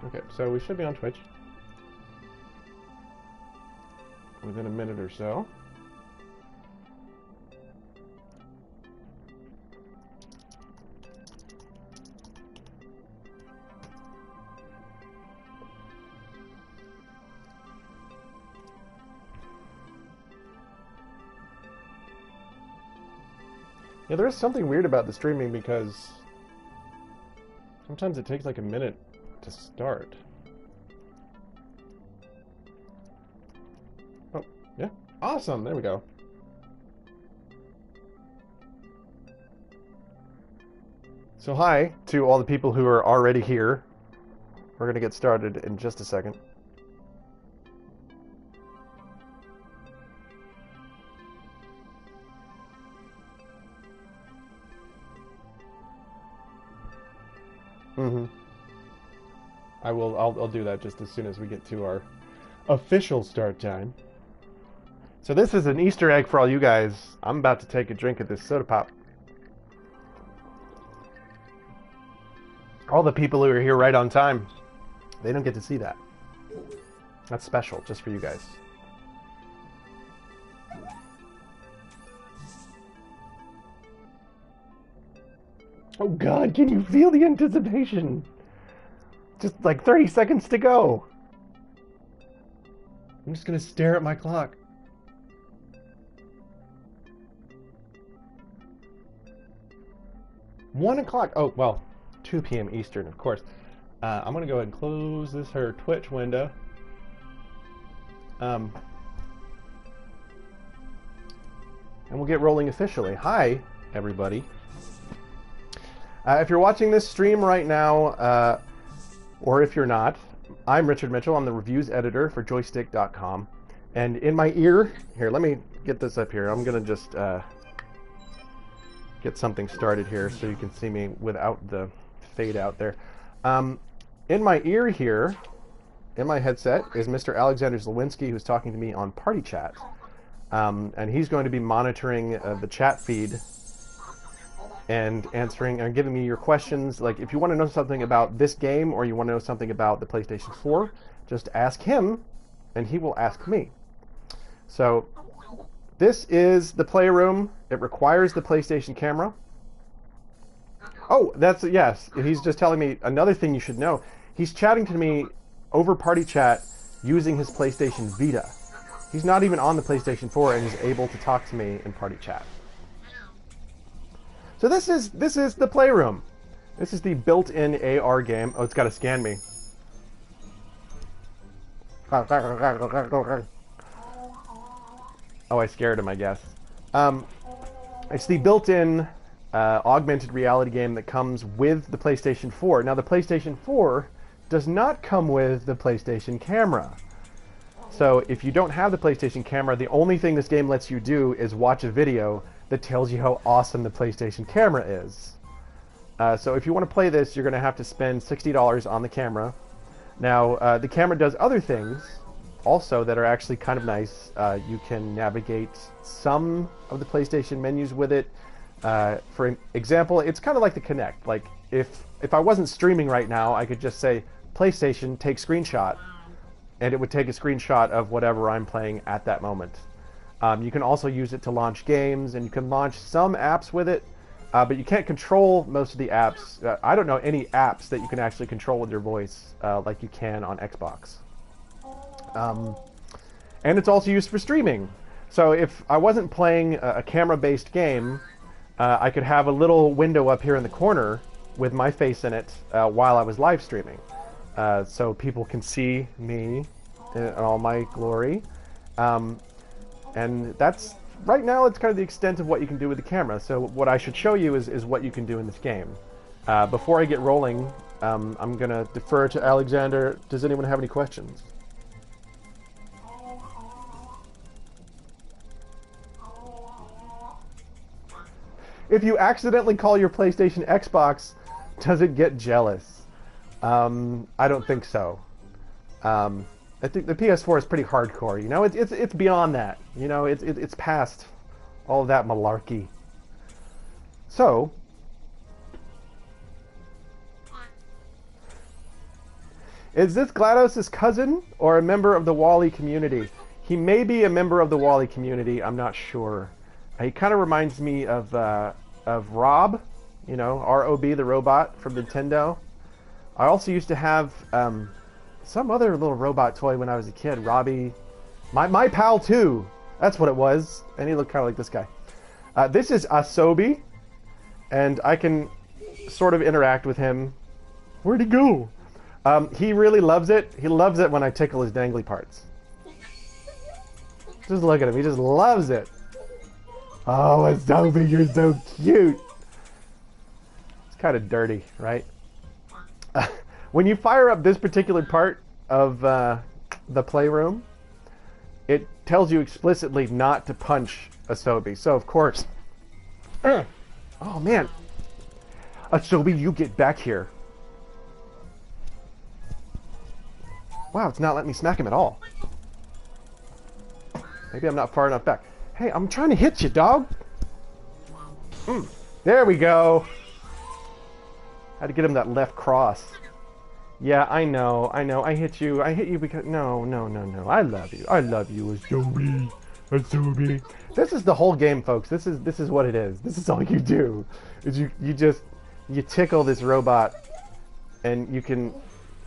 Okay, so we should be on Twitch within a minute or so. Yeah, there is something weird about the streaming because sometimes it takes like a minute to start. Oh, yeah. Awesome. There we go. So hi to all the people who are already here. We're going to get started in just a second. I'll do that just as soon as we get to our official start time. So this is an Easter egg for all you guys. I'm about to take a drink of this soda pop. All the people who are here right on time, they don't get to see that. That's special, just for you guys. Oh God, can you feel the anticipation? Just like 30 seconds to go. I'm just gonna stare at my clock. One o'clock. Oh, well, 2 p.m. Eastern, of course. I'm gonna go ahead and close this her Twitch window. And we'll get rolling officially. Hi, everybody. If you're watching this stream right now, or if you're not, I'm Richard Mitchell. I'm the reviews editor for Joystiq.com. And in my ear, here, let me get this up here. I'm going to just get something started here so you can see me without the fade out there. In my ear here, in my headset, is Mr. Alexander Zlowinski, who's talking to me on Party Chat. And he's going to be monitoring the chat feed and answering and giving me your questions. Like, if you want to know something about this game or you want to know something about the PlayStation 4, just ask him and he will ask me. So this is the Playroom. It requires the PlayStation camera. Oh, that's, yes, he's just telling me another thing you should know. He's chatting to me over Party Chat using his PlayStation Vita. He's not even on the PlayStation 4 and is able to talk to me in Party Chat. So this is the Playroom. This is the built-in AR game. Oh, it's got to scan me. Oh, I scared him, I guess. It's the built-in augmented reality game that comes with the PlayStation 4. Now, the PlayStation 4 does not come with the PlayStation camera. So if you don't have the PlayStation camera, the only thing this game lets you do is watch a video that tells you how awesome the PlayStation camera is. So if you want to play this, you're going to have to spend $60 on the camera. Now, the camera does other things also that are actually kind of nice. You can navigate some of the PlayStation menus with it. For example, it's kind of like the Kinect. Like, if I wasn't streaming right now, I could just say, PlayStation, take screenshot, and it would take a screenshot of whatever I'm playing at that moment. You can also use it to launch games, and you can launch some apps with it, but you can't control most of the apps. I don't know any apps that you can actually control with your voice like you can on Xbox. And it's also used for streaming. So if I wasn't playing a camera-based game, I could have a little window up here in the corner with my face in it while I was live streaming. So people can see me in all my glory. And that's, right now, it's kind of the extent of what you can do with the camera. So what I should show you is what you can do in this game. Before I get rolling, I'm going to defer to Alexander. Does anyone have any questions? If you accidentally call your PlayStation Xbox, does it get jealous? I don't think so. I think the PS4 is pretty hardcore. You know, it's beyond that. You know, it's past all of that malarkey. So, Is this GLaDOS' cousin or a member of the Wally community? He may be a member of the Wally community. I'm not sure. He kind of reminds me of Rob, you know, R-O-B, the robot from Nintendo. I also used to have some other little robot toy when I was a kid. Robbie, my pal too. That's what it was. And he looked kind of like this guy. This is Asobi, and I can sort of interact with him. Where'd he go? He really loves it. He loves it when I tickle his dangly parts. Just look at him. He just loves it. Oh, Asobi, you're so cute. It's kind of dirty, right? When you fire up this particular part of the Playroom, it tells you explicitly not to punch Asobi. So, of course... Oh, man. Asobi, you get back here. Wow, it's not letting me smack him at all. Maybe I'm not far enough back. Hey, I'm trying to hit you, dog. There we go. Had to get him that left cross. Yeah, I know. I hit you. I hit you because... No. I love you. I love you, Asobi. Asobi. This is the whole game, folks. This is what it is. This is all you do. Is you tickle this robot, and you can,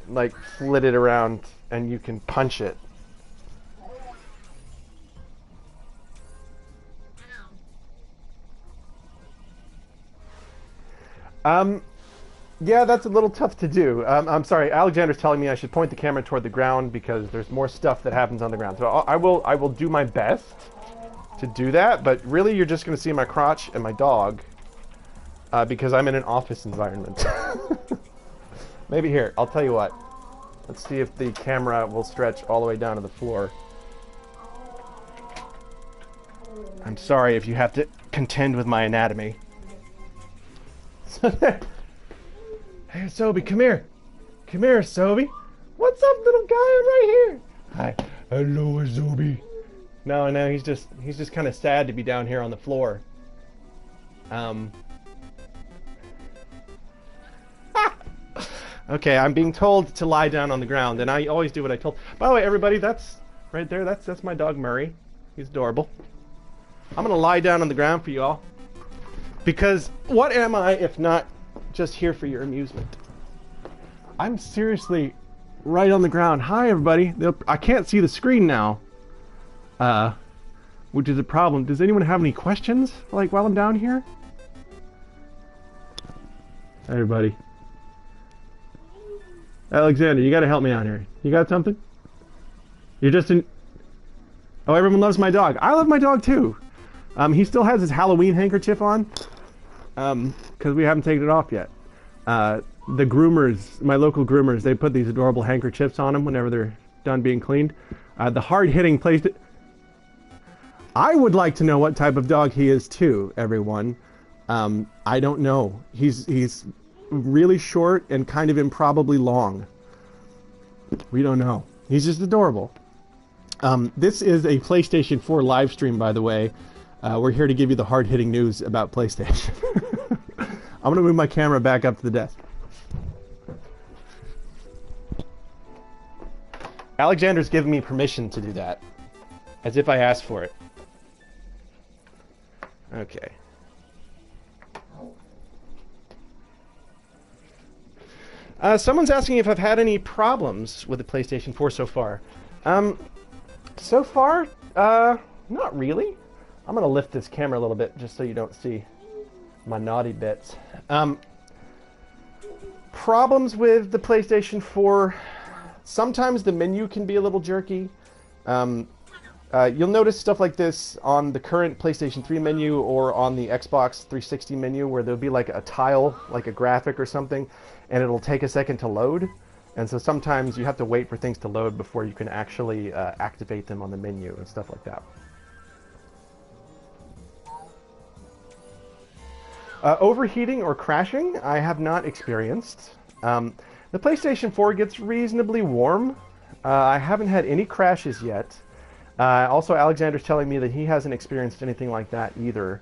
like, flit it around, and you can punch it. Yeah, that's a little tough to do. I'm sorry, Alexander's telling me I should point the camera toward the ground because there's more stuff that happens on the ground. So I will do my best to do that, but really you're just going to see my crotch and my dog because I'm in an office environment. Maybe here, I'll tell you what. Let's see if the camera will stretch all the way down to the floor. I'm sorry if you have to contend with my anatomy. Hey, Asobi, come here. Come here, Asobi. What's up, little guy? I'm right here. Hi. Hello, Asobi. No, he's just kind of sad to be down here on the floor. Okay, I'm being told to lie down on the ground, and I always do what I told. By the way, everybody, that's right there. That's my dog Murray. He's adorable. I'm gonna lie down on the ground for you all. Because what am I if not just here for your amusement? I'm seriously right on the ground. Hi, everybody. I can't see the screen now, which is a problem. Does anyone have any questions, like, while I'm down here? Everybody. Alexander, you gotta help me out here. You got something? You're just in... Oh, everyone loves my dog. I love my dog, too. He still has his Halloween handkerchief on. Because we haven't taken it off yet. The groomers, my local groomers, they put these adorable handkerchiefs on him whenever they're done being cleaned. The hard-hitting place... I would like to know what type of dog he is, too, everyone. I don't know. He's really short and kind of improbably long. We don't know. He's just adorable. This is a PlayStation 4 live stream, by the way. We're here to give you the hard-hitting news about PlayStation. I'm going to move my camera back up to the desk. Alexander's given me permission to do that, as if I asked for it. Okay. Someone's asking if I've had any problems with the PlayStation 4 so far. So far, not really. I'm going to lift this camera a little bit just so you don't see my naughty bits. Problems with the PlayStation 4. Sometimes the menu can be a little jerky. You'll notice stuff like this on the current PlayStation 3 menu or on the Xbox 360 menu where there'll be like a tile, like a graphic or something, and it'll take a second to load. And so sometimes you have to wait for things to load before you can actually activate them on the menu and stuff like that. Overheating or crashing, I have not experienced. The PlayStation 4 gets reasonably warm. I haven't had any crashes yet. Also, Alexander's telling me that he hasn't experienced anything like that either.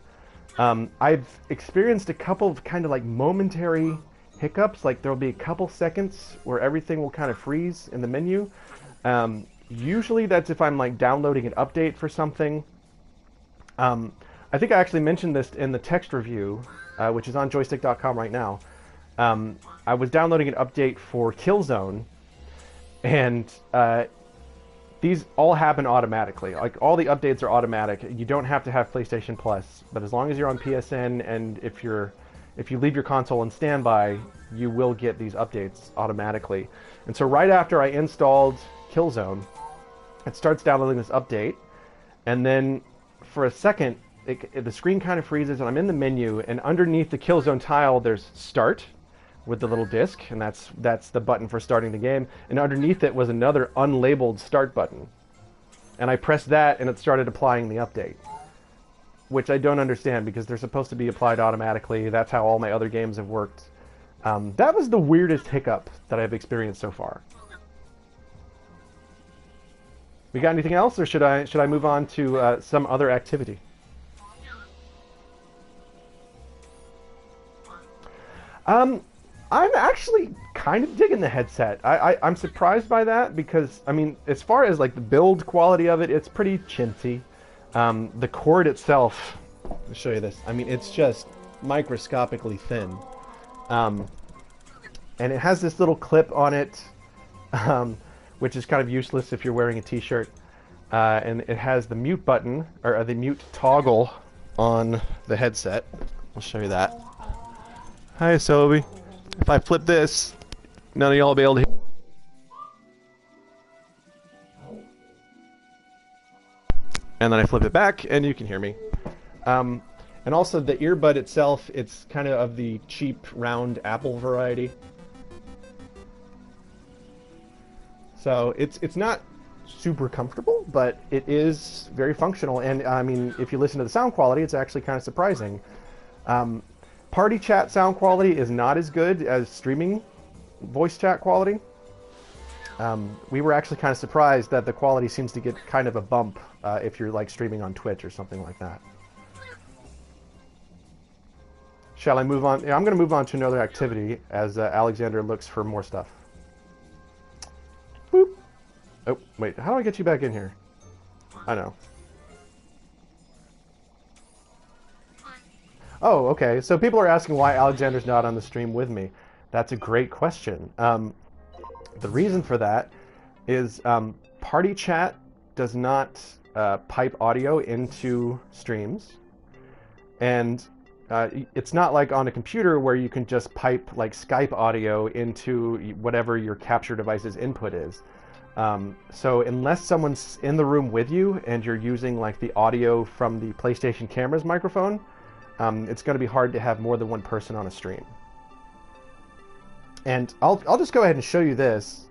I've experienced a couple of kind of like momentary hiccups. Like there'll be a couple seconds where everything will kind of freeze in the menu. Usually that's if I'm like downloading an update for something. I think I actually mentioned this in the text review, which is on joystiq.com right now. I was downloading an update for Killzone, and these all happen automatically. Like all the updates are automatic. You don't have to have PlayStation Plus, but as long as you're on PSN and if you leave your console on standby, you will get these updates automatically. And so right after I installed Killzone, it starts downloading this update, and then for a second, the screen kind of freezes, and I'm in the menu, and underneath the Killzone tile, there's Start with the little disc, and that's the button for starting the game. And underneath it was another unlabeled Start button, and I pressed that, and it started applying the update, which I don't understand because they're supposed to be applied automatically. That's how all my other games have worked. That was the weirdest hiccup that I've experienced so far. We got anything else, or should I move on to some other activity? I'm actually kind of digging the headset. I'm surprised by that because, I mean, as far as like the build quality of it, it's pretty chintzy. The cord itself, I'll show you this. I mean, it's just microscopically thin. And it has this little clip on it, which is kind of useless if you're wearing a t-shirt. And it has the mute button, or the mute toggle on the headset. I'll show you that. Hi, Sobe. If I flip this, none of y'all will be able to hear. And then I flip it back, and you can hear me. And also the earbud itself, it's kind of the cheap, round Apple variety. So it's not super comfortable, but it is very functional. And I mean, if you listen to the sound quality, it's actually kind of surprising. Party chat sound quality is not as good as streaming voice chat quality. We were actually kind of surprised that the quality seems to get kind of a bump if you're like streaming on Twitch or something like that. Shall I move on? Yeah, I'm going to move on to another activity as Alexander looks for more stuff. Boop. Oh, wait, how do I get you back in here? I know. Oh, okay. So people are asking why Alexander's not on the stream with me. That's a great question. The reason for that is Party Chat does not pipe audio into streams. And it's not like on a computer where you can just pipe like Skype audio into whatever your capture device's input is. So unless someone's in the room with you and you're using like the audio from the PlayStation camera's microphone, it's going to be hard to have more than one person on a stream. And I'll just go ahead and show you this.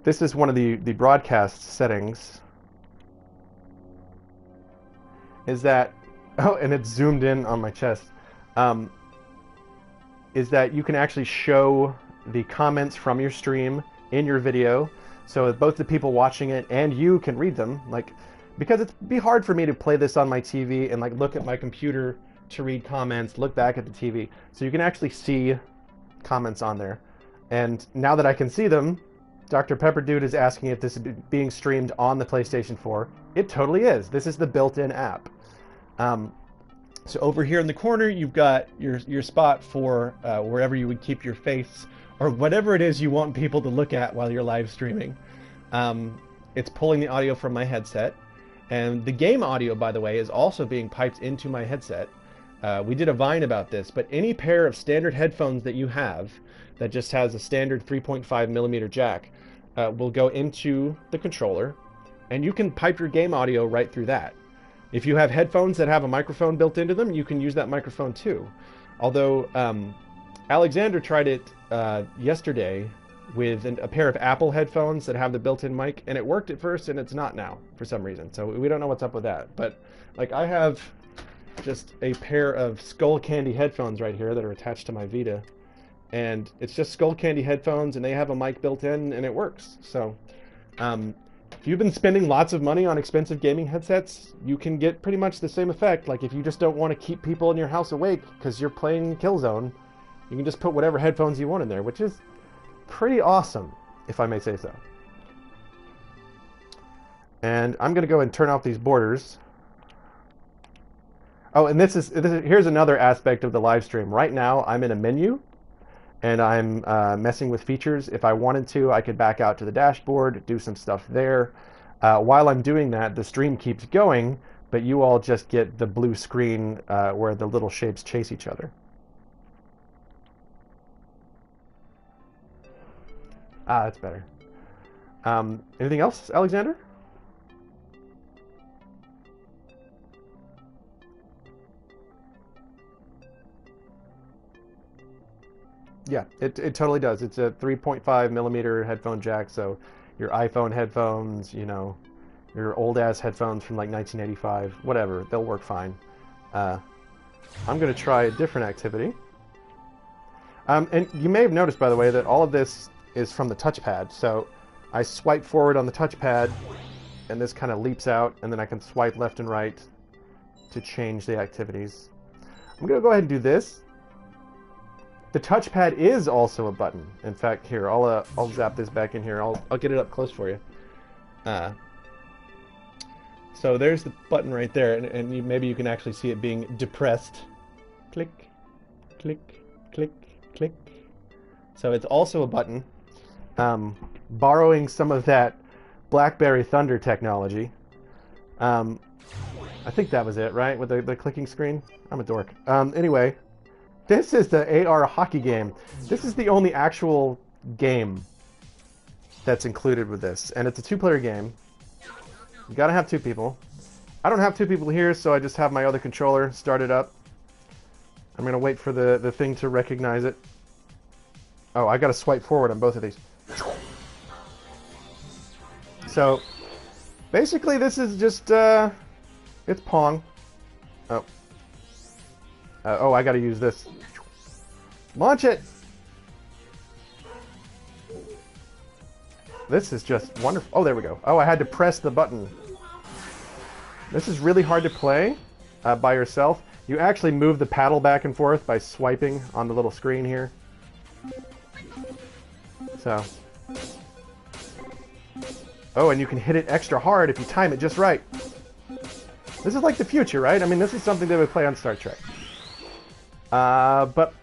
This is one of the broadcast settings. Is that, oh, and it's zoomed in on my chest. Is that you can actually show the comments from your stream in your video, so both the people watching it and you can read them. Like, because it'd be hard for me to play this on my TV and like look at my computer to read comments, look back at the TV. So you can actually see comments on there. And now that I can see them, Dr. Pepper Dude is asking if this is being streamed on the PlayStation 4. It totally is. This is the built-in app. So over here in the corner, you've got your spot for wherever you would keep your face or whatever it is you want people to look at while you're live streaming. It's pulling the audio from my headset. And the game audio, by the way, is also being piped into my headset. We did a Vine about this, but any pair of standard headphones that you have that just has a standard 3.5 millimeter jack will go into the controller, and you can pipe your game audio right through that. If you have headphones that have a microphone built into them, you can use that microphone too. Although Alexander tried it yesterday with a pair of Apple headphones that have the built-in mic, and it worked at first, and it's not now for some reason. So we don't know what's up with that. But like, I have just a pair of Skull Candy headphones right here that are attached to my Vita, and it's just Skull Candy headphones, and they have a mic built in, and it works. So if you've been spending lots of money on expensive gaming headsets, you can get pretty much the same effect. Like, if you just don't want to keep people in your house awake because you're playing Killzone, You can just put whatever headphones you want in there, which is pretty awesome, if I may say so. And I'm going to go and turn off these borders. Oh, and here's another aspect of the live stream. Right now, I'm in a menu, and I'm messing with features. If I wanted to, I could back out to the dashboard, do some stuff there. While I'm doing that, the stream keeps going, but you all just get the blue screen where the little shapes chase each other. Ah, that's better. Anything else, Alexander? Yeah, it totally does. It's a 3.5 millimeter headphone jack, so your iPhone headphones, you know, your old-ass headphones from like 1985, whatever, they'll work fine. I'm going to try a different activity. And you may have noticed, by the way, that all of this is from the touchpad. So I swipe forward on the touchpad, and this kind of leaps out, and then I can swipe left and right to change the activities. I'm going to go ahead and do this. The touchpad is also a button. In fact, here, I'll zap this back in here. I'll get it up close for you. So there's the button right there, and maybe you can actually see it being depressed. Click, click, click, click. So it's also a button. Borrowing some of that BlackBerry Thunder technology. I think that was it, right? With the clicking screen? I'm a dork. Anyway, this is the AR hockey game. This is the only actual game that's included with this. And it's a two-player game. You gotta have two people. I don't have two people here, so I just have my other controller started up. I'm gonna wait for the thing to recognize it. Oh, I gotta swipe forward on both of these. So, basically this is just, it's Pong. Oh. Oh, I gotta use this. Launch it! This is just wonderful. Oh, there we go. Oh, I had to press the button. This is really hard to play by yourself. You actually move the paddle back and forth by swiping on the little screen here. So. Oh, and you can hit it extra hard if you time it just right. This is like the future, right? I mean, this is something they would play on Star Trek. But...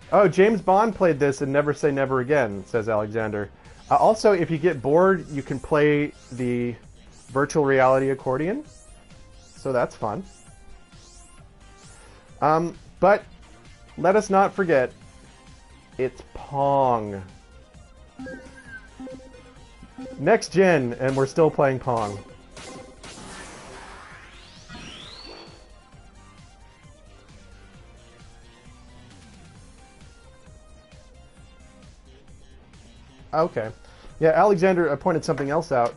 Oh, James Bond played this in Never Say Never Again, says Alexander. Also, if you get bored, you can play the virtual reality accordion. So that's fun. But let us not forget, it's Pong. Next gen, and we're still playing Pong. Okay. Yeah, Alexander pointed something else out.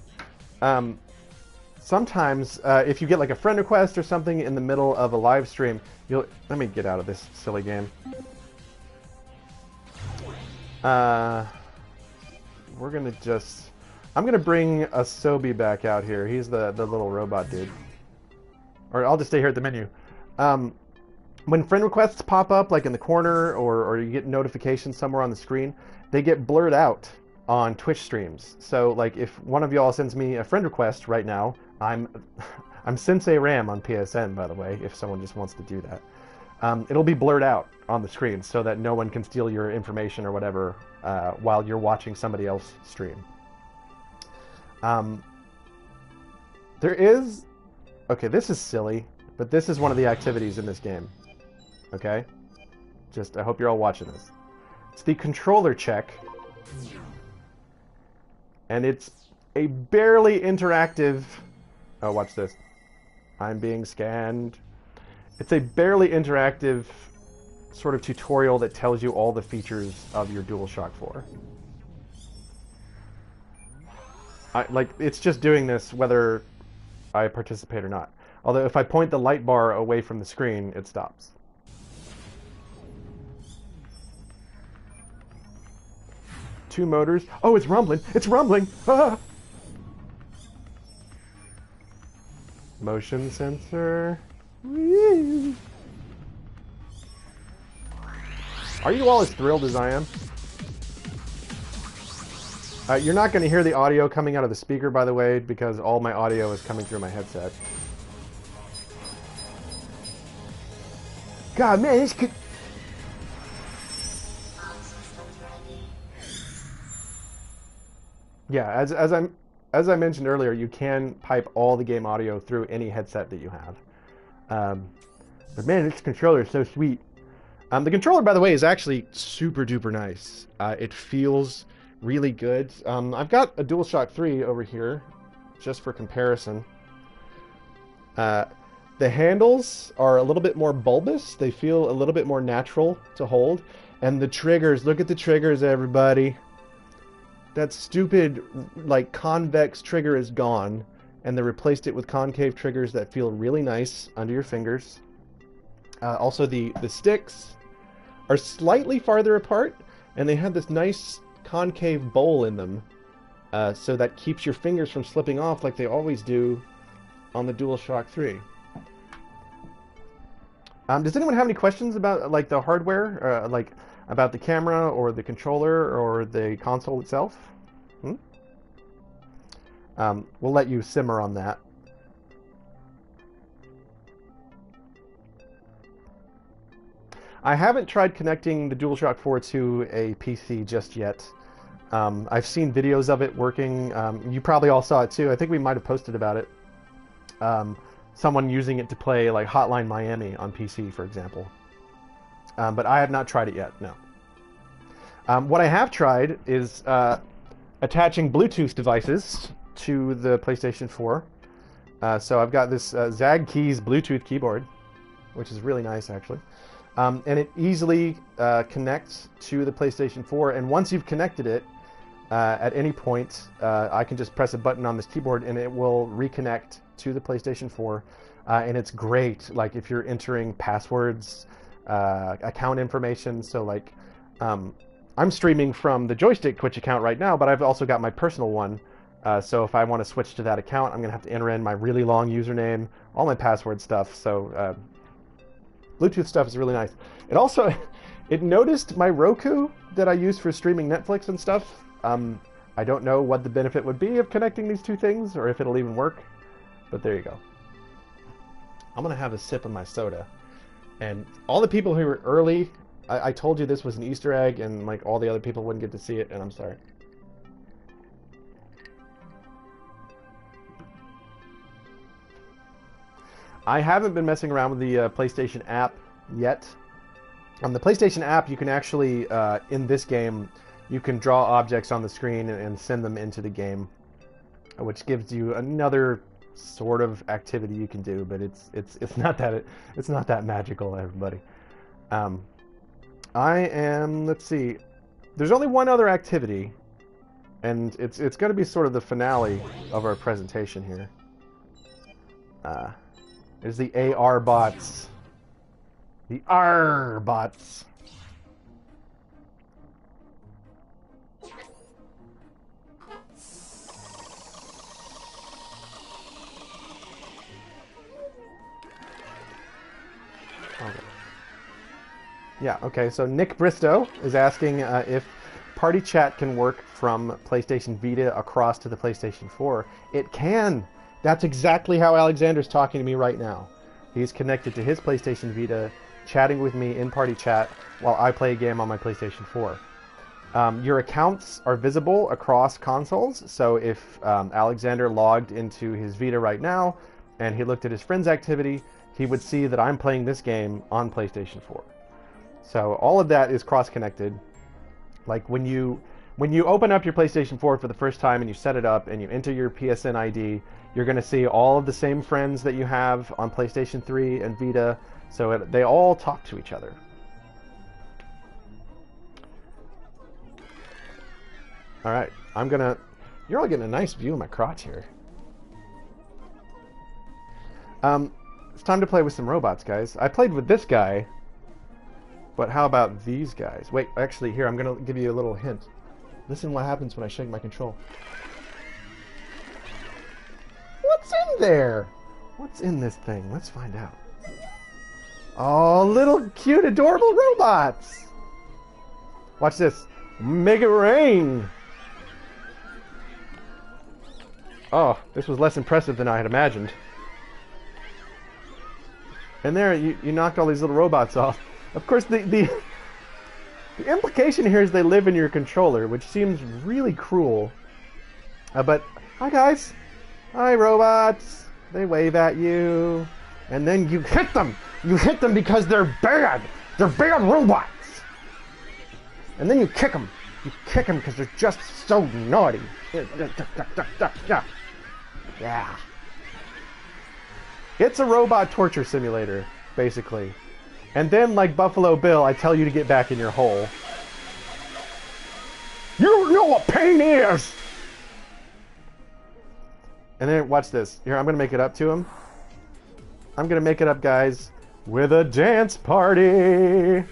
Sometimes, if you get like a friend request or something in the middle of a live stream, let me get out of this silly game. We're gonna I'm gonna bring Asobi back out here. He's the little robot dude. Or I'll just stay here at the menu. When friend requests pop up, like in the corner, or you get notifications somewhere on the screen, they get blurred out on Twitch streams. So, like, if one of y'all sends me a friend request right now, I'm Sensei Ram on PSN, by the way, if someone just wants to do that. It'll be blurred out on the screen so that no one can steal your information or whatever while you're watching somebody else stream. There is... Okay, this is silly, but this is one of the activities in this game. Okay? I hope you're all watching this. It's the controller check. And it's a barely interactive... Oh, watch this. I'm being scanned. It's a barely interactive sort of tutorial that tells you all the features of your DualShock 4. It's just doing this whether I participate or not. Although if I point the light bar away from the screen, it stops. Two motors. Oh, it's rumbling! It's rumbling! Ah! Motion sensor. Whee! Are you all as thrilled as I am? You're not going to hear the audio coming out of the speaker, by the way, because all my audio is coming through my headset. God, man, this could... Yeah, as I mentioned earlier, you can pipe all the game audio through any headset that you have. But man, this controller is so sweet. The controller, by the way, is actually super duper nice. It feels really good. I've got a DualShock 3 over here, just for comparison. The handles are a little bit more bulbous. They feel a little bit more natural to hold. And the triggers, look at the triggers, everybody. That stupid, like, convex trigger is gone, and they replaced it with concave triggers that feel really nice under your fingers. Also, the sticks are slightly farther apart, and they have this nice concave bowl in them, so that keeps your fingers from slipping off like they always do on the DualShock 3. Does anyone have any questions about, like, the hardware, like about the camera or the controller or the console itself? We'll let you simmer on that. I haven't tried connecting the DualShock 4 to a PC just yet. I've seen videos of it working. You probably all saw it too. I think we might have posted about it. Someone using it to play like Hotline Miami on PC, for example. But I have not tried it yet, no. What I have tried is attaching Bluetooth devices to the PlayStation 4. So I've got this Zag Keys Bluetooth keyboard, which is really nice, actually. And it easily connects to the PlayStation 4. And once you've connected it, at any point, I can just press a button on this keyboard and it will reconnect to the PlayStation 4. And it's great, like if you're entering passwords, account information. So like, I'm streaming from the Joystiq Twitch account right now, but I've also got my personal one. So if I want to switch to that account, I'm going to have to enter in my really long username, all my password stuff. So Bluetooth stuff is really nice. It also, it noticed my Roku that I use for streaming Netflix and stuff. I don't know what the benefit would be of connecting these two things or if it'll even work, but there you go. I'm going to have a sip of my soda. And all the people who were early, I told you this was an Easter egg and like all the other people wouldn't get to see it, and I'm sorry. I haven't been messing around with the PlayStation app yet. On the PlayStation app, you can actually, in this game, you can draw objects on the screen and send them into the game, which gives you another sort of activity you can do, but it's not that magical, everybody. Let's see, there's only one other activity, and it's going to be sort of the finale of our presentation here. There's the AR bots. The R bots. Okay. Yeah, okay, so Nick Bristow is asking if party chat can work from PlayStation Vita across to the PlayStation 4. It can! That's exactly how Alexander's talking to me right now. He's connected to his PlayStation Vita, chatting with me in party chat while I play a game on my PlayStation 4. Your accounts are visible across consoles, so if Alexander logged into his Vita right now and he looked at his friend's activity, he would see that I'm playing this game on PlayStation 4. So all of that is cross-connected. Like when you open up your PlayStation 4 for the first time and you set it up and you enter your PSN ID, you're going to see all of the same friends that you have on PlayStation 3 and Vita, so they all talk to each other. All right, you're all getting a nice view of my crotch here. It's time to play with some robots, guys. I played with this guy, but how about these guys? Wait, actually, here, I'm going to give you a little hint. Listen what happens when I shake my control. What's in there? What's in this thing? Let's find out. Oh, little cute, adorable robots. Watch this. Make it rain! Oh, this was less impressive than I had imagined. And there, you knocked all these little robots off. Of course, the implication here is they live in your controller, which seems really cruel. But, hi guys! Hi robots! They wave at you. And then you hit them! You hit them because they're bad! They're bad robots! And then you kick them. You kick them because they're just so naughty. Yeah. It's a robot torture simulator, basically. And then, like Buffalo Bill, I tell you to get back in your hole. You know what pain is! And then, watch this. Here, I'm going to make it up to him. I'm going to make it up, guys, with a dance party.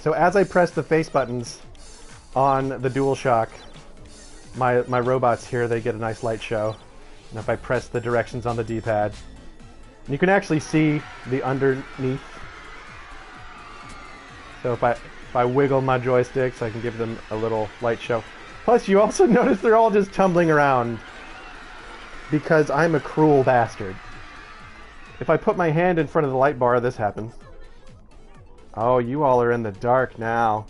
So as I press the face buttons on the DualShock, my robots here, they get a nice light show. And if I press the directions on the D-pad, you can actually see the underneath. So if I wiggle my joysticks, I can give them a little light show. Plus, you also notice they're all just tumbling around because I'm a cruel bastard. If I put my hand in front of the light bar, this happens. Oh, you all are in the dark now.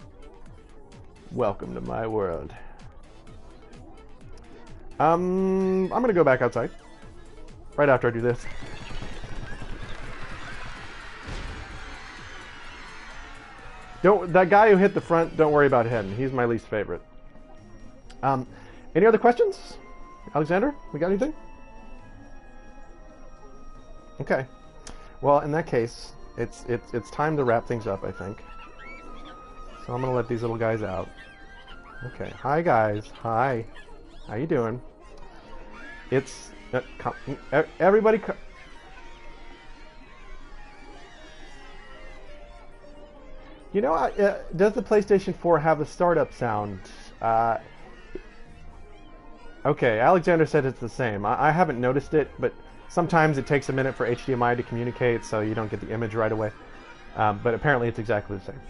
Welcome to my world. I'm gonna go back outside right after I do this. That guy who hit the front, don't worry about him. He's my least favorite. Any other questions? Alexander, we got anything? Okay. Well, in that case, it's time to wrap things up, I think. So I'm gonna let these little guys out. Okay. Hi guys. Hi. How you doing? It's everybody. You know, does the PlayStation 4 have a startup sound? Okay, Alexander said it's the same. I haven't noticed it, but sometimes it takes a minute for HDMI to communicate, so you don't get the image right away. But apparently it's exactly the same.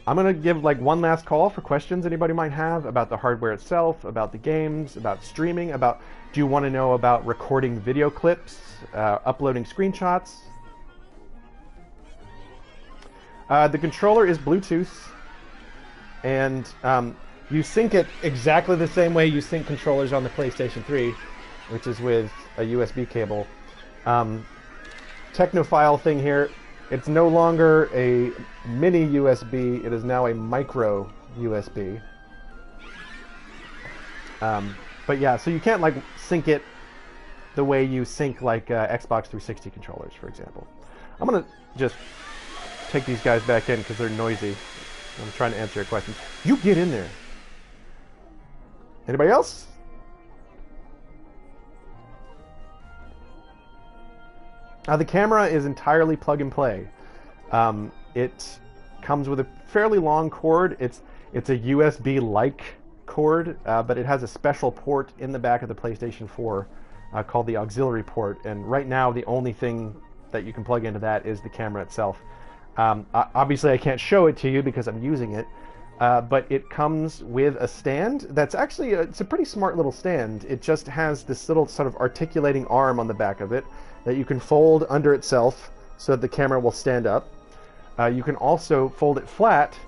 I'm going to give like one last call for questions anybody might have about the hardware itself, about the games, about streaming, about do you want to know about recording video clips, uploading screenshots. The controller is Bluetooth, and you sync it exactly the same way you sync controllers on the PlayStation 3, which is with a USB cable. Technophile thing here, it's no longer a mini USB, it is now a micro USB. But yeah, so you can't like sync it the way you sync like Xbox 360 controllers, for example. I'm gonna just take these guys back in because they're noisy. I'm trying to answer your questions. You get in there. Anybody else? The camera is entirely plug and play. It comes with a fairly long cord. It's a USB-like cord, but it has a special port in the back of the PlayStation 4 called the auxiliary port. And right now, the only thing that you can plug into that is the camera itself. Obviously, I can't show it to you because I'm using it, but it comes with a stand that's actually it's a pretty smart little stand. It just has this little sort of articulating arm on the back of it that you can fold under itself so that the camera will stand up. You can also fold it flat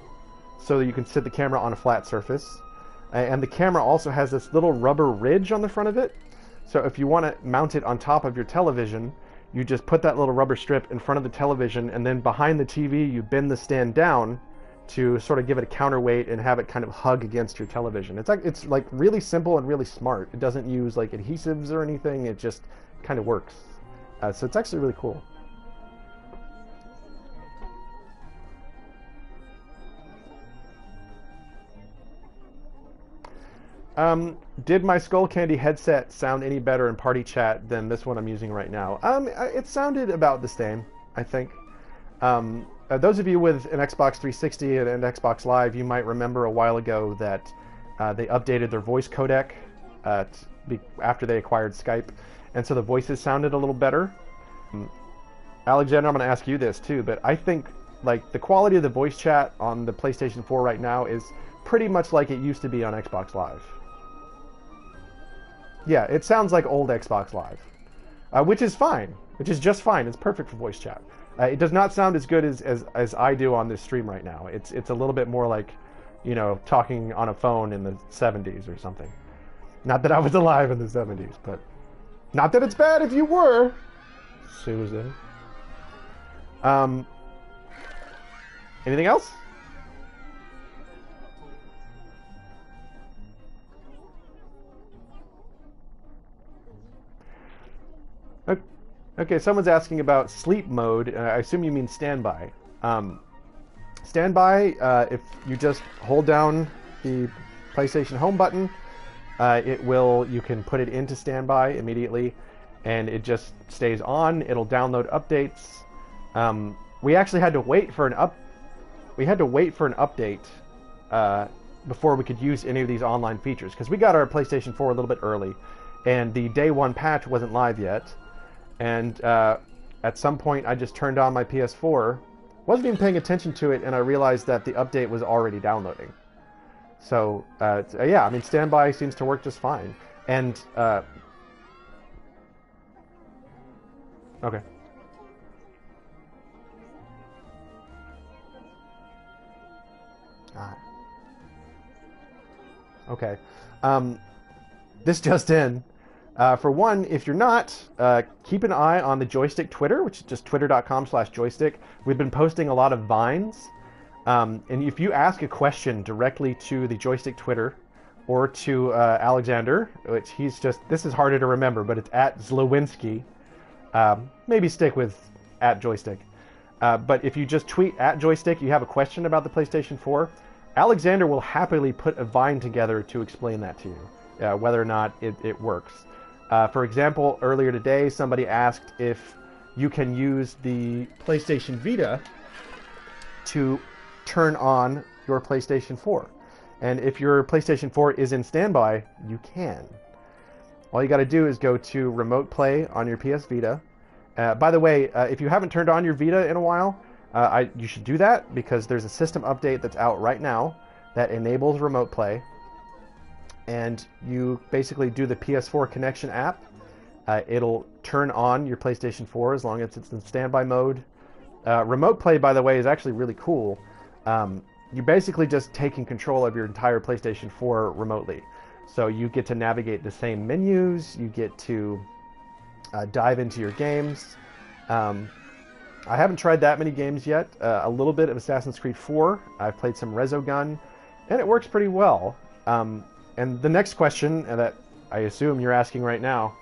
so that you can sit the camera on a flat surface. And the camera also has this little rubber ridge on the front of it. So if you want to mount it on top of your television, you just put that little rubber strip in front of the television, and then behind the TV you bend the stand down to sort of give it a counterweight and have it kind of hug against your television. It's like really simple and really smart. It doesn't use like adhesives or anything. It just kind of works. So it's actually really cool. Did my Skull Candy headset sound any better in party chat than this one I'm using right now? It sounded about the same, I think. Those of you with an Xbox 360 and Xbox Live, you might remember a while ago that they updated their voice codec after they acquired Skype. and so the voices sounded a little better. Alexander, I'm going to ask you this too, but I think like the quality of the voice chat on the PlayStation 4 right now is pretty much like it used to be on Xbox Live. Yeah, it sounds like old Xbox Live, which is fine, which is just fine. It's perfect for voice chat. It does not sound as good as I do on this stream right now. It's a little bit more like, you know, talking on a phone in the 70s or something. Not that I was alive in the 70s, but not that it's bad if you were, Susan. Anything else? Okay, someone's asking about sleep mode. I assume you mean standby. Standby, if you just hold down the PlayStation Home button, you can put it into standby immediately, and it just stays on. It'll download updates. We actually had to wait for an update before we could use any of these online features, because we got our PlayStation 4 a little bit early, and the day one patch wasn't live yet. And at some point, I just turned on my PS4, wasn't even paying attention to it, and I realized that the update was already downloading. So, yeah, I mean, standby seems to work just fine. And, okay. Okay. This just in. For one, if you're not, keep an eye on the Joystiq Twitter, which is just twitter.com/joystiq. We've been posting a lot of vines. And if you ask a question directly to the Joystiq Twitter or to Alexander, which this is harder to remember, but it's at Zlowinski. Maybe stick with at Joystiq. But if you just tweet at Joystiq, you have a question about the PlayStation 4, Alexander will happily put a vine together to explain that to you, whether or not it works. For example, earlier today, somebody asked if you can use the PlayStation Vita to turn on your PlayStation 4. And if your PlayStation 4 is in standby, you can. All you got to do is go to Remote Play on your PS Vita. By the way, if you haven't turned on your Vita in a while, you should do that, because there's a system update that's out right now that enables Remote Play. And you basically do the PS4 connection app. It'll turn on your PlayStation 4 as long as it's in standby mode. Remote Play, by the way, is actually really cool. You're basically just taking control of your entire PlayStation 4 remotely. So you get to navigate the same menus, you get to dive into your games. I haven't tried that many games yet. A little bit of Assassin's Creed 4. I've played some Resogun, and it works pretty well. And the next question that I assume you're asking right now,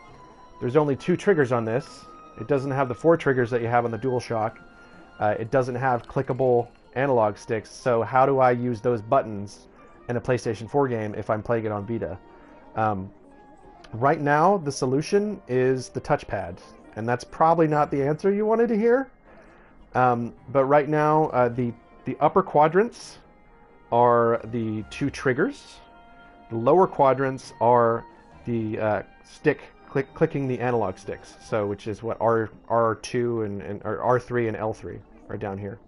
there's only 2 triggers on this. It doesn't have the 4 triggers that you have on the DualShock. It doesn't have clickable analog sticks, so how do I use those buttons in a PlayStation 4 game if I'm playing it on Vita? Right now, the solution is the touchpad, and that's probably not the answer you wanted to hear. But right now, the upper quadrants are the 2 triggers. The lower quadrants are the clicking the analog sticks, so which is what R2 and or R3 and L3 are down here.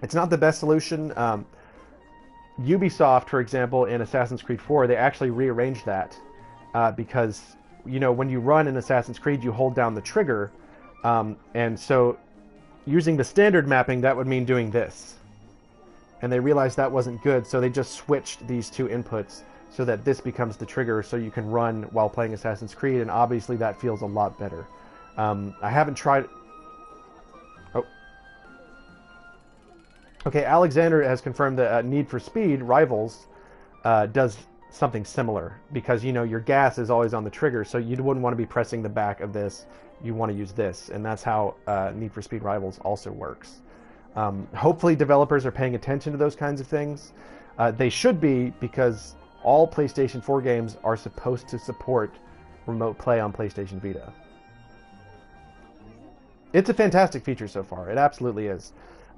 It's not the best solution. Ubisoft, for example, in Assassin's Creed 4, they actually rearranged that because, you know, when you run in Assassin's Creed, you hold down the trigger, and so using the standard mapping, that would mean doing this. And they realized that wasn't good, so they just switched these 2 inputs so that this becomes the trigger so you can run while playing Assassin's Creed, and obviously that feels a lot better. I haven't tried... Oh. Okay, Alexander has confirmed that Need for Speed Rivals does something similar, because, you know, your gas is always on the trigger, so you wouldn't want to be pressing the back of this. You want to use this, and that's how Need for Speed Rivals also works. Hopefully developers are paying attention to those kinds of things. They should be, because all PlayStation 4 games are supposed to support Remote Play on PlayStation Vita. It's a fantastic feature so far. It absolutely is.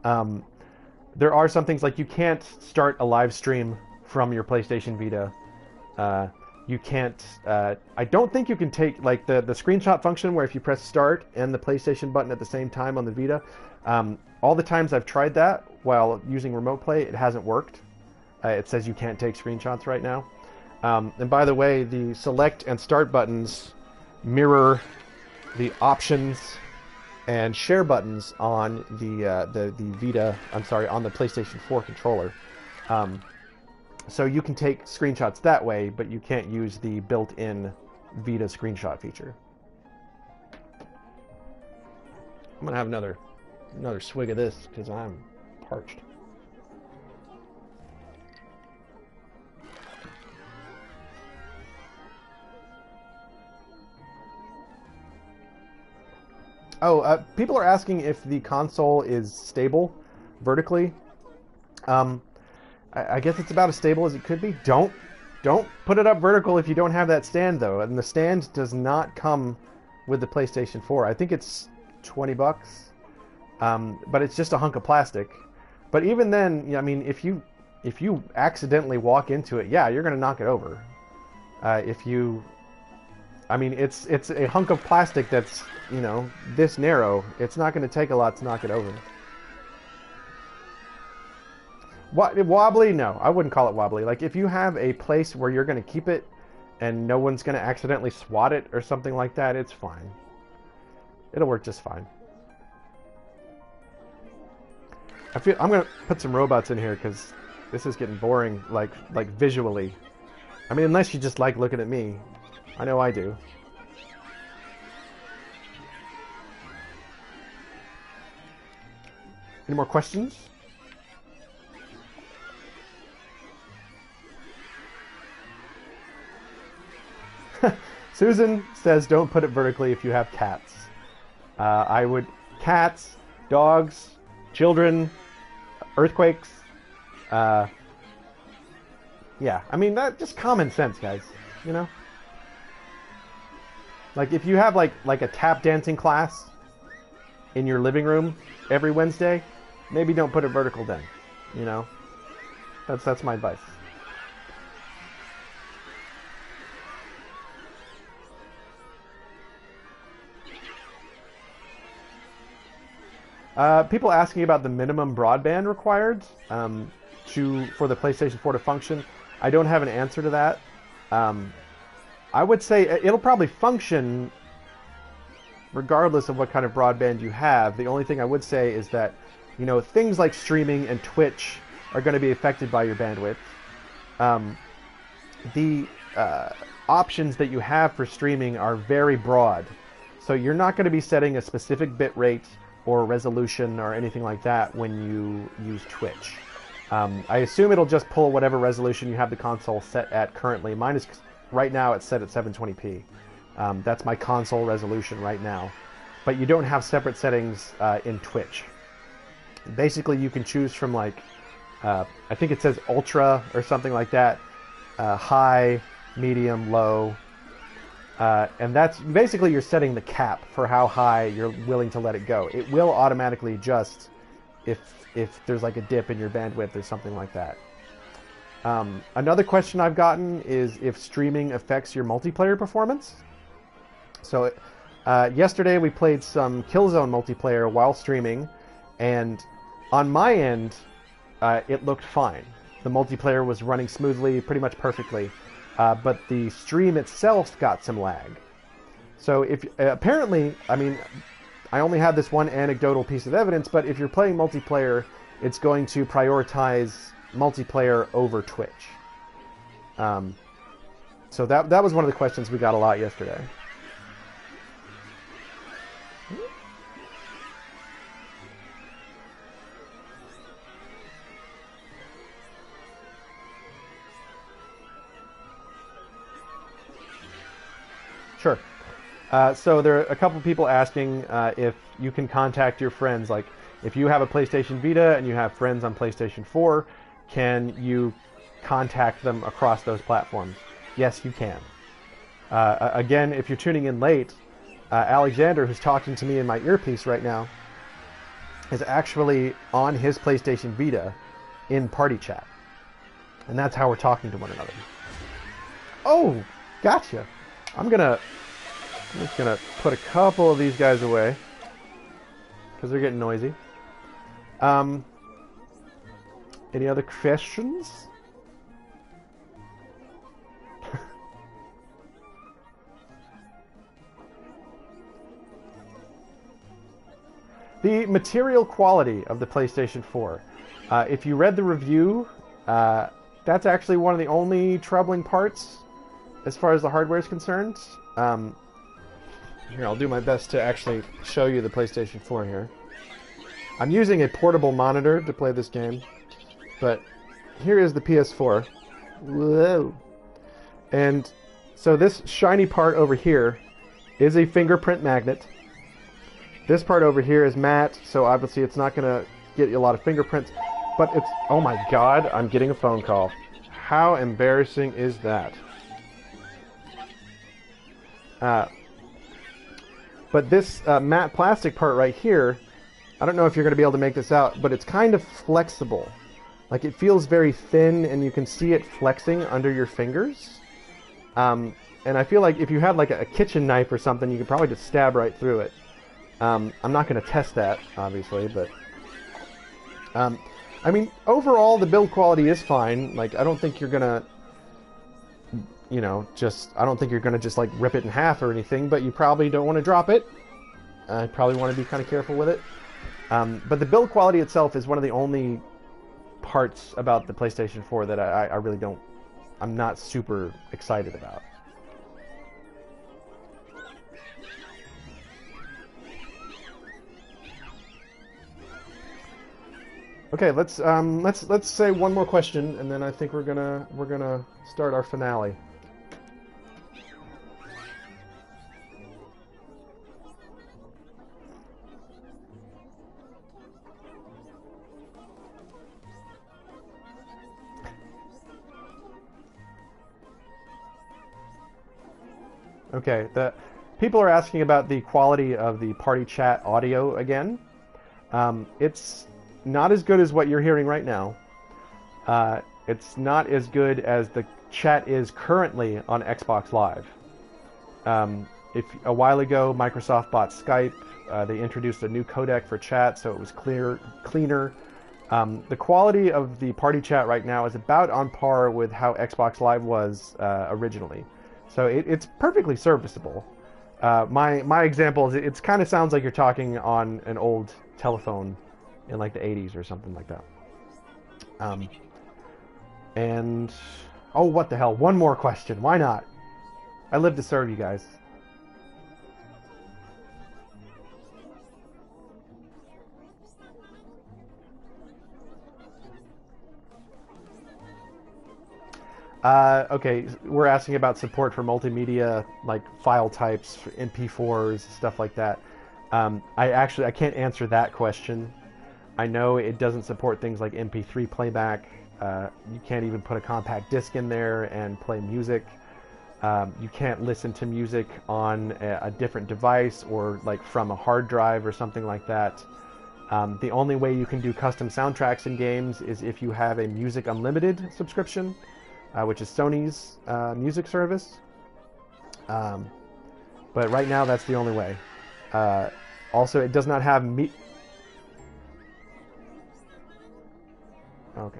There are some things like you can't start a live stream from your PlayStation Vita. you can't. I don't think you can take like the screenshot function where if you press start and the PlayStation button at the same time on the Vita. All the times I've tried that while using Remote Play, it hasn't worked. It says you can't take screenshots right now. And by the way, the select and start buttons mirror the options and share buttons on the Vita. I'm sorry, on the PlayStation 4 controller. So you can take screenshots that way, but you can't use the built-in Vita screenshot feature. I'm gonna have another swig of this because I'm parched. Oh, people are asking if the console is stable vertically. I guess it's about as stable as it could be. Don't put it up vertical if you don't have that stand, though. And the stand does not come with the PlayStation 4. I think it's $20, but it's just a hunk of plastic. But even then, I mean, if you accidentally walk into it, yeah, you're gonna knock it over. I mean, it's a hunk of plastic that's, you know, this narrow. It's not going to take a lot to knock it over. Wobbly? No, I wouldn't call it wobbly. Like, if you have a place where you're going to keep it and no one's going to accidentally swat it or something like that, it's fine. It'll work just fine. I'm going to put some robots in here because this is getting boring, like visually. I mean, unless you just like looking at me. I know I do. Any more questions? Susan says don't put it vertically if you have cats. I would... Cats, dogs, children, earthquakes. Yeah, I mean, that just common sense, guys. You know? Like, if you have, like a tap dancing class in your living room every Wednesday, maybe don't put it vertical then, you know? That's my advice. People asking about the minimum broadband required for the PlayStation 4 to function. I don't have an answer to that. I would say it'll probably function regardless of what kind of broadband you have. The only thing I would say is that, you know, things like streaming and Twitch are going to be affected by your bandwidth. The options that you have for streaming are very broad. So you're not going to be setting a specific bit rate or resolution or anything like that when you use Twitch. I assume it'll just pull whatever resolution you have the console set at currently. Mine is... Right now it's set at 720p. That's my console resolution right now. But you don't have separate settings in Twitch. Basically, you can choose from like, I think it says ultra or something like that, high, medium, low. And that's basically you're setting the cap for how high you're willing to let it go. It will automatically adjust if there's like a dip in your bandwidth or something like that. Another question I've gotten is if streaming affects your multiplayer performance. So yesterday we played some Killzone multiplayer while streaming, and on my end, it looked fine. The multiplayer was running smoothly, pretty much perfectly, but the stream itself got some lag. So if apparently, I mean, I only have this one anecdotal piece of evidence, but if you're playing multiplayer, it's going to prioritize multiplayer over Twitch. So that was one of the questions we got a lot yesterday. Sure. So there are a couple people asking if you can contact your friends. Like, if you have a PlayStation Vita and you have friends on PlayStation 4, can you contact them across those platforms? Yes, you can. Again, if you're tuning in late, Alexander, who's talking to me in my earpiece right now, is actually on his PlayStation Vita in party chat. And that's how we're talking to one another. Oh, Gotcha. I'm just gonna put a couple of these guys away because they're getting noisy. Any other questions? The material quality of the PlayStation 4. If you read the review, that's actually one of the only troubling parts as far as the hardware is concerned. Here, I'll do my best to actually show you the PlayStation 4 here. I'm using a portable monitor to play this game, but here is the PS4. Whoa. And so this shiny part over here is a fingerprint magnet. This part over here is matte, so obviously it's not going to get you a lot of fingerprints, but it's... Oh my god, I'm getting a phone call. How embarrassing is that? But this matte plastic part right here, I don't know if you're going to be able to make this out, but it's kind of flexible. Like, it feels very thin, and you can see it flexing under your fingers. And I feel like if you had like a kitchen knife or something, you could probably just stab right through it. I'm not going to test that, obviously, but... I mean, overall, the build quality is fine. Like, I don't think you're going to... You know, I don't think you're going to just, like, rip it in half or anything, but you probably don't want to drop it. I probably want to be kind of careful with it. But the build quality itself is one of the only parts about the PlayStation 4 that I really don't... I'm not super excited about. Okay, let's say one more question, and then I think we're gonna start our finale. Okay, people are asking about the quality of the party chat audio again. It's not as good as what you're hearing right now. It's not as good as the chat is currently on Xbox Live. If a while ago Microsoft bought Skype, they introduced a new codec for chat, so it was cleaner. The quality of the party chat right now is about on par with how Xbox Live was originally. So it's perfectly serviceable. My example is it kind of sounds like you're talking on an old telephone in like the 80s or something like that. And oh, what the hell, one more question, why not? I live to serve you guys. Okay, we're asking about support for multimedia, like file types, MP4s, stuff like that. I can't answer that question. I know it doesn't support things like MP3 playback. You can't even put a compact disc in there and play music. You can't listen to music on a different device or like from a hard drive or something like that. The only way you can do custom soundtracks in games is if you have a Music Unlimited subscription, which is Sony's music service. But right now, that's the only way. Also, it does not have Okay.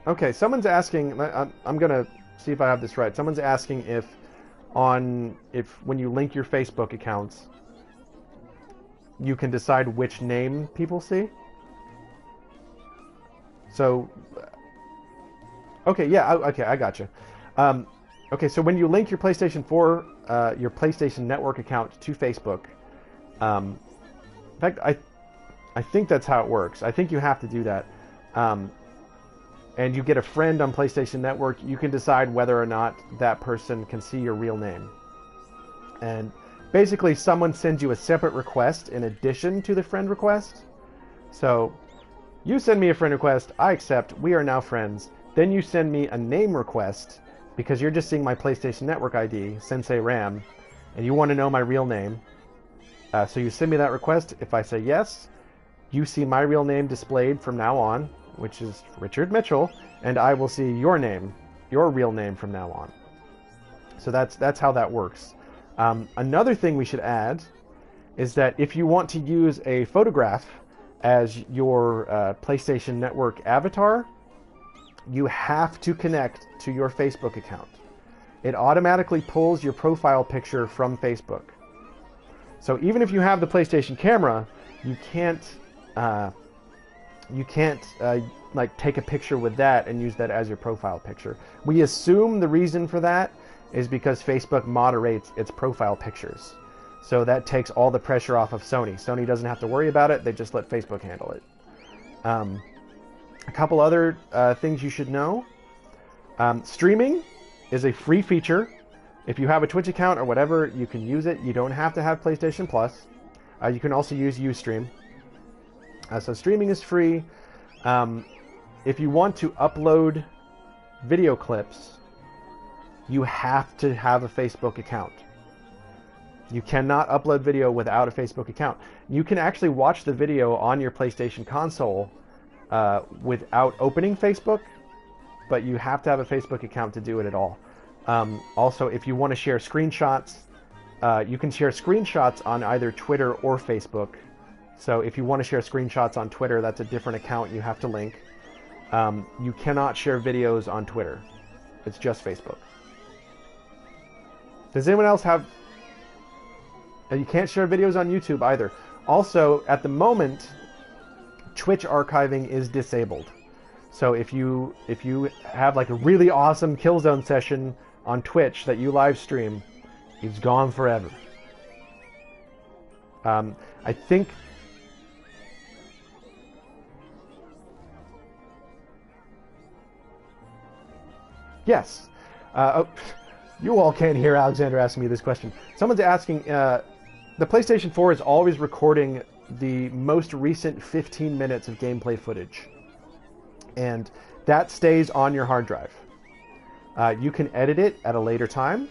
Okay, someone's asking, I'm going to see if I have this right. Someone's asking if when you link your Facebook accounts, you can decide which name people see. So, okay, yeah, okay, I gotcha. Okay, so when you link your PlayStation 4, your PlayStation Network account to Facebook, in fact, I think that's how it works. I think you have to do that. And you get a friend on PlayStation Network, you can decide whether or not that person can see your real name. And basically, someone sends you a separate request in addition to the friend request. So, you send me a friend request, I accept, we are now friends. Then you send me a name request, because you're just seeing my PlayStation Network ID, Sensei Ram, and you want to know my real name. So you send me that request. If I say yes, you see my real name displayed from now on, which is Richard Mitchell, and I will see your name, your real name from now on. So that's how that works. Another thing we should add is that if you want to use a photograph as your PlayStation Network avatar, you have to connect to your Facebook account. It automatically pulls your profile picture from Facebook. So even if you have the PlayStation camera, you can't like take a picture with that and use that as your profile picture. We assume the reason for that is because Facebook moderates its profile pictures. So that takes all the pressure off of Sony. Sony doesn't have to worry about it. They just let Facebook handle it. A couple other things you should know. Streaming is a free feature. If you have a Twitch account or whatever, you can use it. You don't have to have PlayStation Plus. You can also use Ustream. So streaming is free. If you want to upload video clips, you have to have a Facebook account. You cannot upload video without a Facebook account. You can actually watch the video on your PlayStation console without opening Facebook, but you have to have a Facebook account to do it at all. Also, if you want to share screenshots, you can share screenshots on either Twitter or Facebook. So if you want to share screenshots on Twitter, that's a different account you have to link. You cannot share videos on Twitter. It's just Facebook. Does anyone else have... You can't share videos on YouTube either. Also, at the moment, Twitch archiving is disabled. So if you have like a really awesome Killzone session on Twitch that you live stream, it's gone forever. I think... Yes. Oh, you all can't hear Alexander asking me this question. Someone's asking, the PlayStation 4 is always recording the most recent 15 minutes of gameplay footage. And that stays on your hard drive. You can edit it at a later time.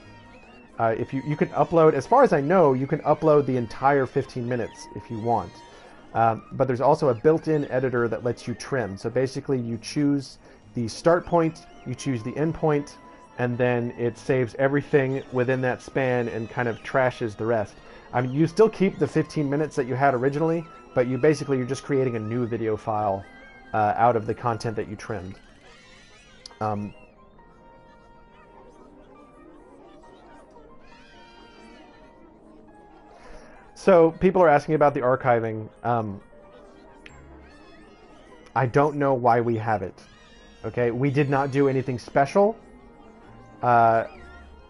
If you can upload, as far as I know, you can upload the entire 15 minutes if you want. But there's also a built-in editor that lets you trim. So basically you choose the start point, you choose the end point, and then it saves everything within that span and kind of trashes the rest. I mean, you still keep the 15 minutes that you had originally, but you're just creating a new video file out of the content that you trimmed. So people are asking about the archiving. I don't know why we have it. Okay, we did not do anything special.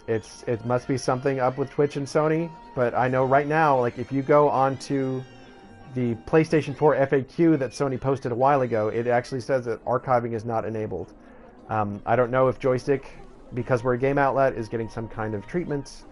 It must be something up with Twitch and Sony, but I know right now, like if you go onto the PlayStation 4 FAQ that Sony posted a while ago, it actually says that archiving is not enabled. I don't know if Joystiq, because we're a game outlet, is getting some kind of treatment.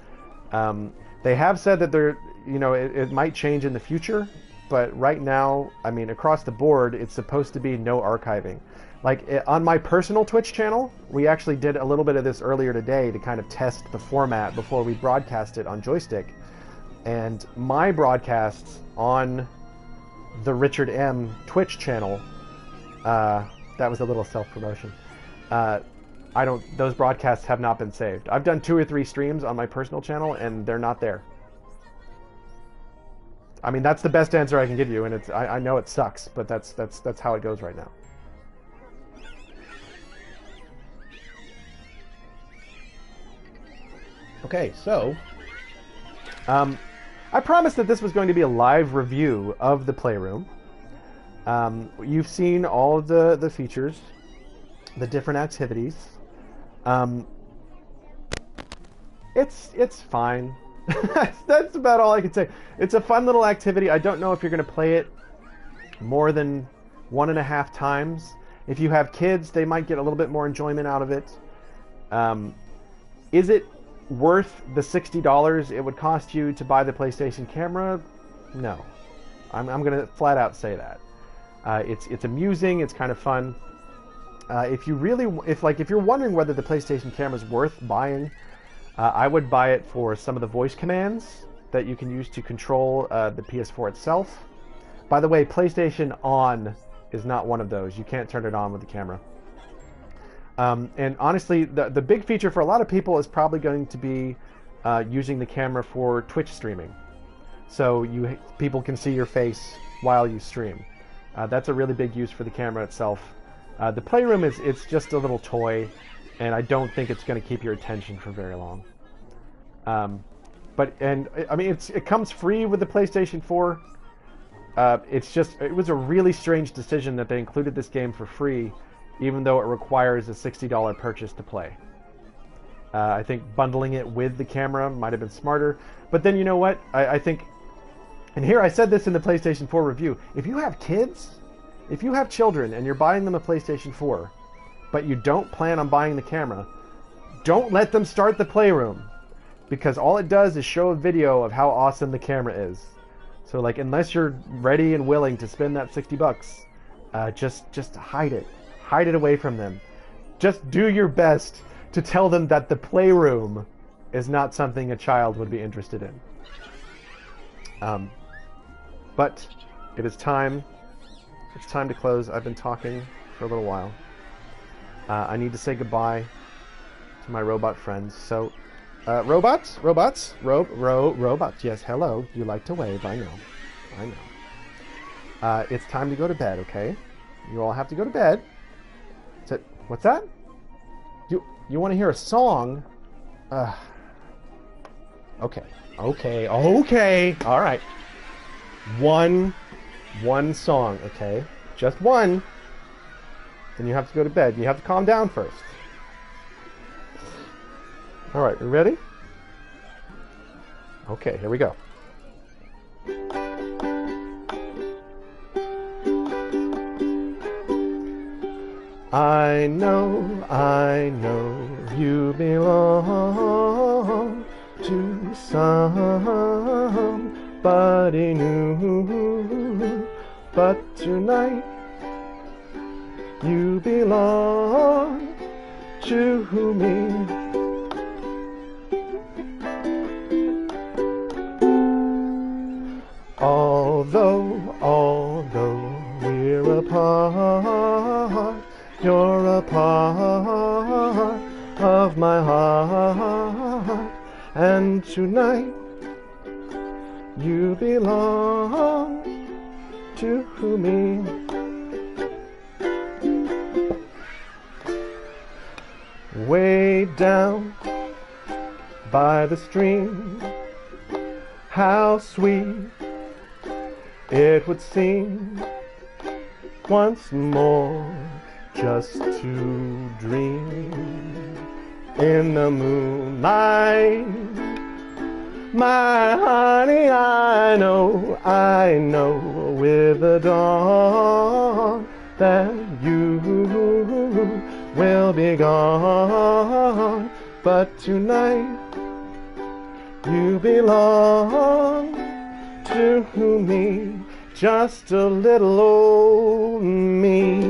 They have said that it might change in the future, but right now, I mean, across the board, it's supposed to be no archiving. Like on my personal Twitch channel, we actually did a little bit of this earlier today to kind of test the format before we broadcast it on Joystiq. And my broadcasts on the Richard M Twitch channel, that was a little self-promotion. Those broadcasts have not been saved. I've done 2 or 3 streams on my personal channel and they're not there. I mean, that's the best answer I can give you, and I know it sucks, but that's how it goes right now. Okay, so I promised that this was going to be a live review of the Playroom. You've seen all of the features, the different activities. It's fine. That's about all I can say. It's a fun little activity. I don't know if you're going to play it more than 1.5 times. If you have kids, they might get a little bit more enjoyment out of it. Is it worth the $60 it would cost you to buy the PlayStation camera? No. I'm going to flat out say that. It's amusing. It's kind of fun. If you're wondering whether the PlayStation camera is worth buying, I would buy it for some of the voice commands that you can use to control the PS4 itself. By the way, PlayStation On is not one of those. You can't turn it on with the camera. And honestly, the big feature for a lot of people is probably going to be using the camera for Twitch streaming. So people can see your face while you stream. That's a really big use for the camera itself. The Playroom it's just a little toy, and I don't think it's going to keep your attention for very long. I mean, it comes free with the PlayStation 4. It was a really strange decision that they included this game for free, even though it requires a $60 purchase to play. I think bundling it with the camera might have been smarter. But then you know what? I think, and here I said this in the PlayStation 4 review, if you have kids, if you have children and you're buying them a PlayStation 4, but you don't plan on buying the camera, don't let them start the Playroom, because all it does is show a video of how awesome the camera is. So like, unless you're ready and willing to spend that $60, just hide it. Hide it away from them. Just do your best to tell them that the Playroom is not something a child would be interested in. But it is time. It's time to close. I've been talking for a little while. I need to say goodbye to my robot friends. So, robots. Yes, hello. You like to wave. I know. It's time to go to bed. Okay, you all have to go to bed. What's that? You want to hear a song? Okay. All right. One song, okay? Just one. Then you have to go to bed. You have to calm down first. All right, you ready? Okay, here we go. I know you belong to somebody new, but tonight you belong to me. Although we're apart, you're a part of my heart, and tonight you belong to me. Way down by the stream, how sweet it would seem once more just to dream in the moonlight. My honey, I know with the dawn that you will be gone, but tonight you belong to me, just a little old me.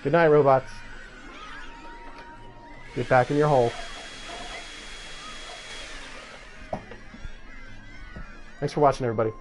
Good night, robots. Get back in your hole. Thanks for watching, everybody.